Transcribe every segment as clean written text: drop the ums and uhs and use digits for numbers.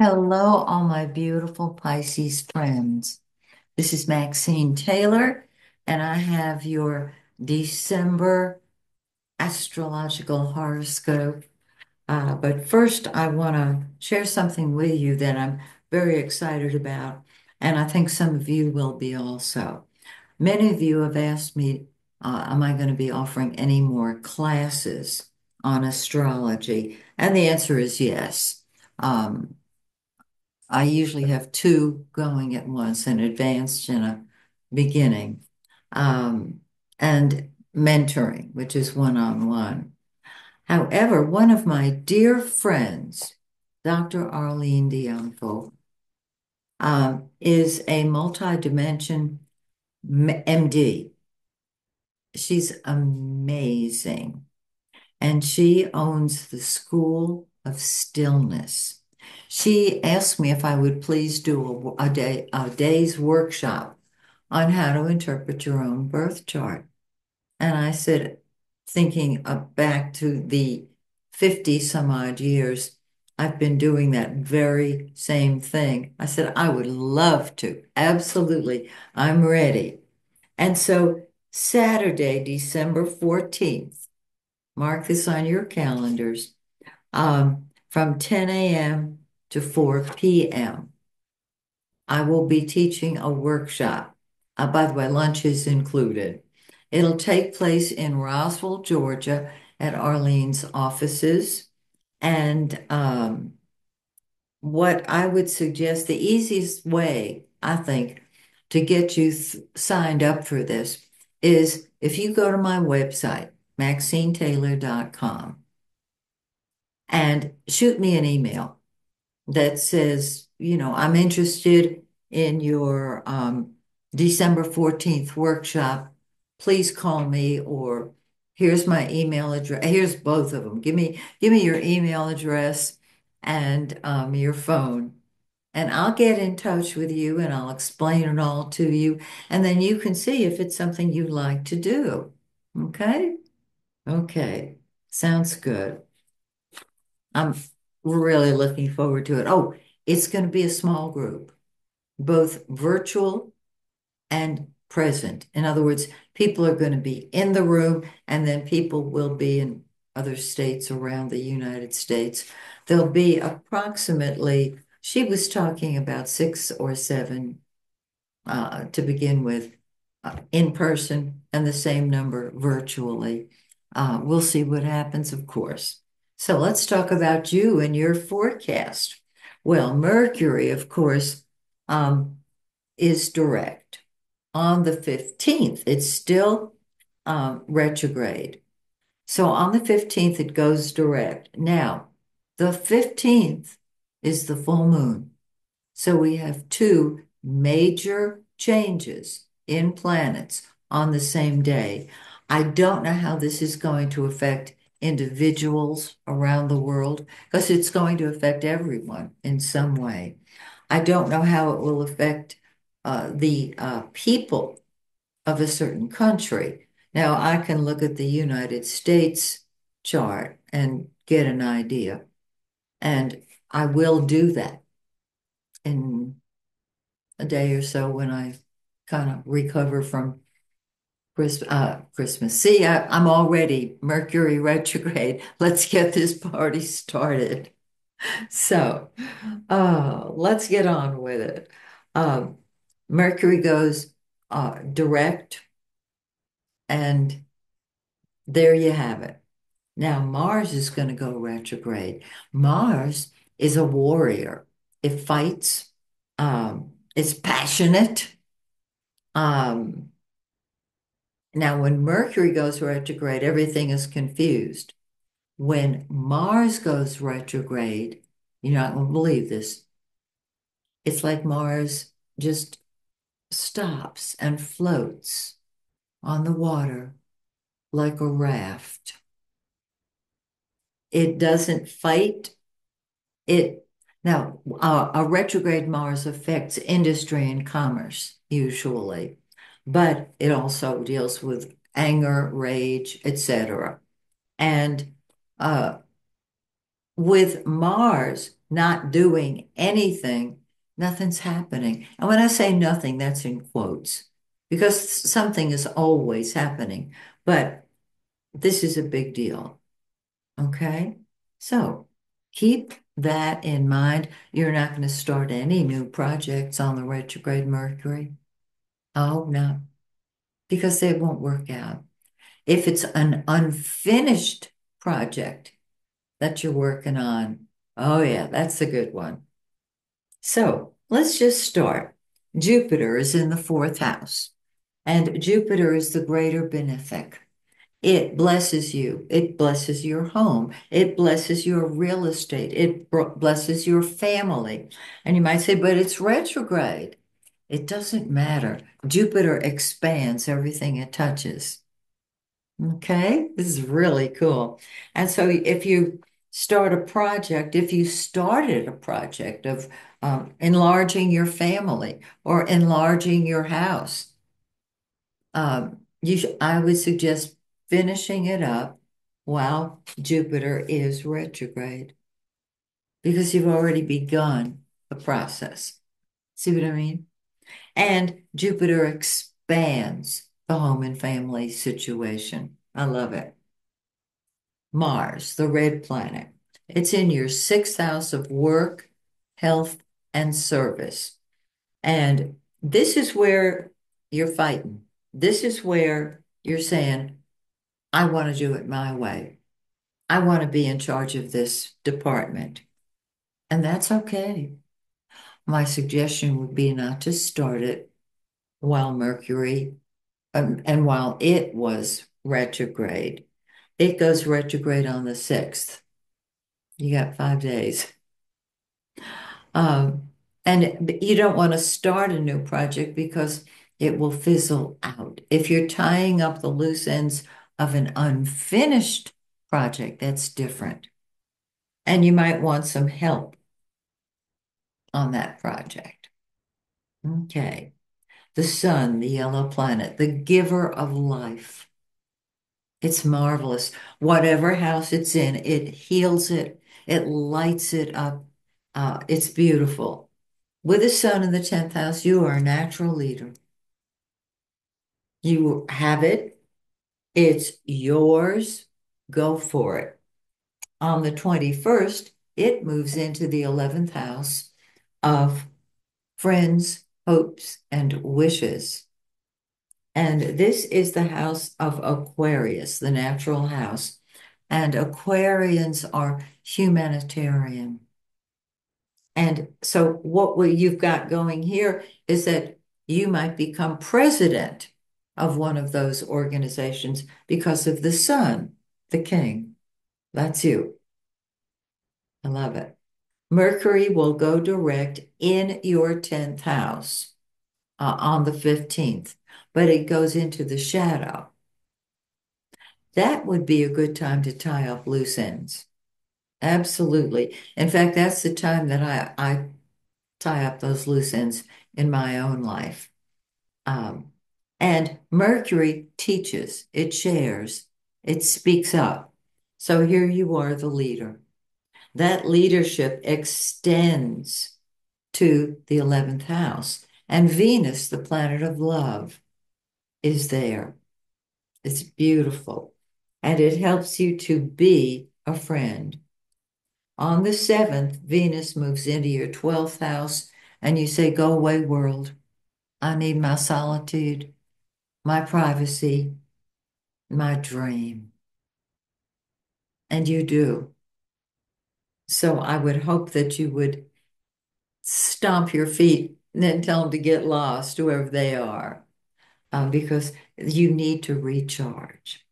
Hello, all my beautiful Pisces friends. This is Maxine Taylor, and I have your December astrological horoscope. But first, I want to share something with you that I'm very excited about, and I think some of you will be also. Many of you have asked me, am I going to be offering any more classes on astrology? And the answer is yes. Um, I usually have two going at once, an advanced and a beginning, um, and mentoring, which is one-on-one. However, one of my dear friends, Dr. Arlene Dianfo, is a multi-dimension MD. She's amazing, and she owns the School of Stillness. She asked me if I would please do a day's workshop on how to interpret your own birth chart. And I said, thinking back to the 50 some odd years, I've been doing that very same thing. I said, I would love to. Absolutely. I'm ready. And so Saturday, December 14th, mark this on your calendars, from 10 a.m. to 4 p.m. I will be teaching a workshop. By the way, lunch is included. It'll take place in Roswell, Georgia, at Arlene's offices. And what I would suggest, the easiest way, I think, to get you signed up for this is if you go to my website, maxinetaylor.com, and shoot me an email that says, I'm interested in your December 14th workshop. Please call me, or here's my email address. Here's both of them. Give me your email address and your phone. And I'll get in touch with you and I'll explain it all to you. And then you can see if it's something you'd like to do. Okay? Okay. Sounds good. I'm really looking forward to it. Oh, it's going to be a small group, both virtual and present. In other words, people are going to be in the room, and then people will be in other states around the United States. There'll be approximately, she was talking about 6 or 7 to begin with, in person, and the same number virtually. We'll see what happens, of course. So let's talk about you and your forecast. Well, Mercury, of course, um, is direct. On the 15th, it's still retrograde. So on the 15th, it goes direct. Now, the 15th is the full moon. So we have two major changes in planets on the same day. I don't know how this is going to affect individuals around the world because it's going to affect everyone in some way. I don't know how it will affect the people of a certain country. Now, I can look at the United States chart and get an idea, and I will do that in a day or so when I kind of recover from Christmas. See, I'm already Mercury retrograde. Let's get this party started. So, let's get on with it. Um, Mercury goes direct, and there you have it. Now, Mars is going to go retrograde. Mars is a warrior. It fights. It's passionate. Um, Now, when Mercury goes retrograde, everything is confused. When Mars goes retrograde, you're not going to believe this. It's like Mars just stops and floats on the water like a raft. It doesn't fight. It now a retrograde Mars affects industry and commerce usually, but it also deals with anger, rage, etc. And uh, with Mars not doing anything, nothing's happening. And when I say nothing, that's in quotes because something is always happening. But this is a big deal. Okay. So keep that in mind. You're not going to start any new projects on the retrograde Mercury. Oh, no, because they won't work out. If it's an unfinished project that you're working on, oh, yeah, that's a good one. So let's just start. Jupiter is in the fourth house, and Jupiter is the greater benefic. It blesses you. It blesses your home. It blesses your real estate. It blesses your family. And you might say, but it's retrograde. It doesn't matter. Jupiter expands everything it touches. Okay, this is really cool. And so if you start a project, if you started a project of enlarging your family or enlarging your house, I would suggest finishing it up while Jupiter is retrograde because you've already begun the process. See what I mean? And Jupiter expands the home and family situation. I love it. Mars, the red planet. It's in your sixth house of work, health, and service. And this is where you're fighting. This is where you're saying, I want to do it my way. I want to be in charge of this department. And that's okay. My suggestion would be not to start it while Mercury and while it was retrograde. It goes retrograde on the 6th. You got 5 days. And you don't want to start a new project because it will fizzle out. If you're tying up the loose ends of an unfinished project, that's different. And you might want some help on that project. Okay. The sun, the yellow planet, the giver of life. It's marvelous. Whatever house it's in, it heals it, it lights it up. It's beautiful. With the sun in the 10th house, you are a natural leader. You have it, it's yours. Go for it. On the 21st, it moves into the 11th house of friends, hopes, and wishes. And this is the house of Aquarius, the natural house. And Aquarians are humanitarian. And so you've got going here is that you might become president of one of those organizations because of the sun, the king. That's you. I love it. Mercury will go direct in your 10th house on the 15th, but it goes into the shadow. That would be a good time to tie up loose ends. Absolutely. In fact, that's the time that I tie up those loose ends in my own life. Um, and Mercury teaches, it shares, it speaks up. So here you are, the leader. That leadership extends to the 11th house. And Venus, the planet of love, is there. It's beautiful. And it helps you to be a friend. On the 7th, Venus moves into your 12th house, and you say, go away, world. I need my solitude, my privacy, my dream. And you do. So I would hope that you would stomp your feet and then tell them to get lost, whoever they are, because you need to recharge.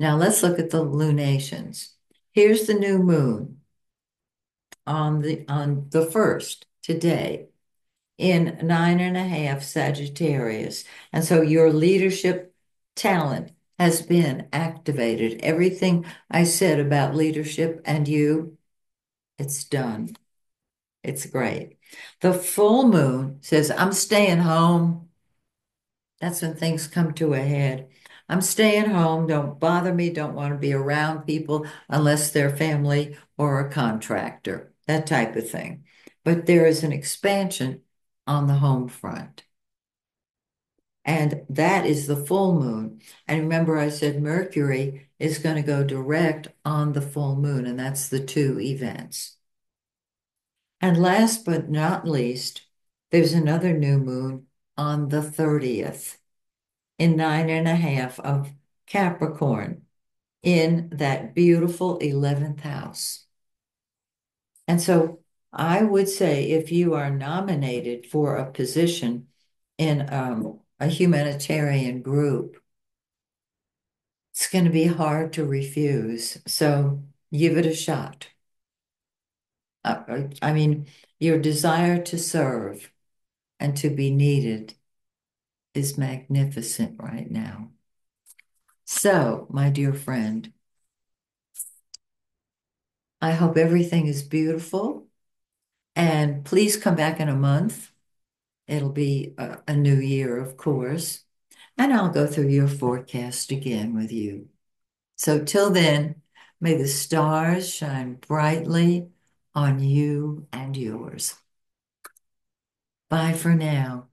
Now let's look at the lunations. Here's the new moon on the 1st today in 9.5 Sagittarius. And so your leadership talent has been activated. Everything I said about leadership and you, it's done. It's great. The full moon says, I'm staying home. That's when things come to a head. I'm staying home. Don't bother me. Don't want to be around people unless they're family or a contractor, that type of thing. But there is an expansion on the home front. And that is the full moon. And remember, I said Mercury is going to go direct on the full moon, and that's the two events. And last but not least, there's another new moon on the 30th in 9.5 of Capricorn in that beautiful 11th house. And so I would say if you are nominated for a position in a humanitarian group, it's going to be hard to refuse. So give it a shot. I mean, your desire to serve and to be needed is magnificent right now. So, my dear friend, I hope everything is beautiful. And please come back in a month. It'll be a new year, of course. And I'll go through your forecast again with you. So, till then, may the stars shine brightly on you and yours. Bye for now.